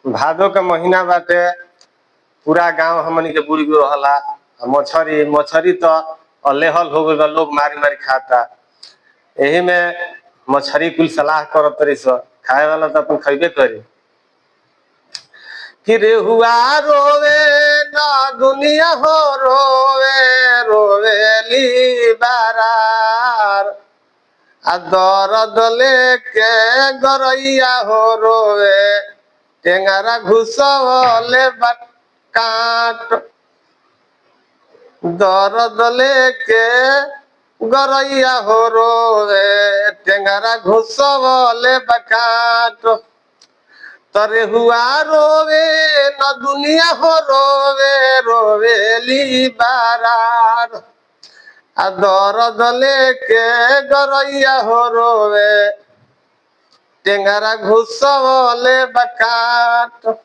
भादो के महीना बाटे, पूरा गांव हमनी के बुड़ गयो रहला। मछरी मछरी तो अलेहल हो गइल बा, लोग मारी मारी खाता। यही में मछरी कुल सलाह करत तरी स, खाए वाला तो अपन खइबे करी। कि रेहुआ रोवे ना दुनिया हो रोवे, रोवेली बारार। आ दर्द लेके गरैया हो रोवे, टेंगारा घुसवले काट। दर्द लेके गरैया हो रोवे, टेंगारा घुसवले काट। तरे हुआ रोवे न दुनिया हो रोवे, रोवेली बारार। आ दर्द लेके गरैया हो रोवे, टेंगारा घुसवले काट।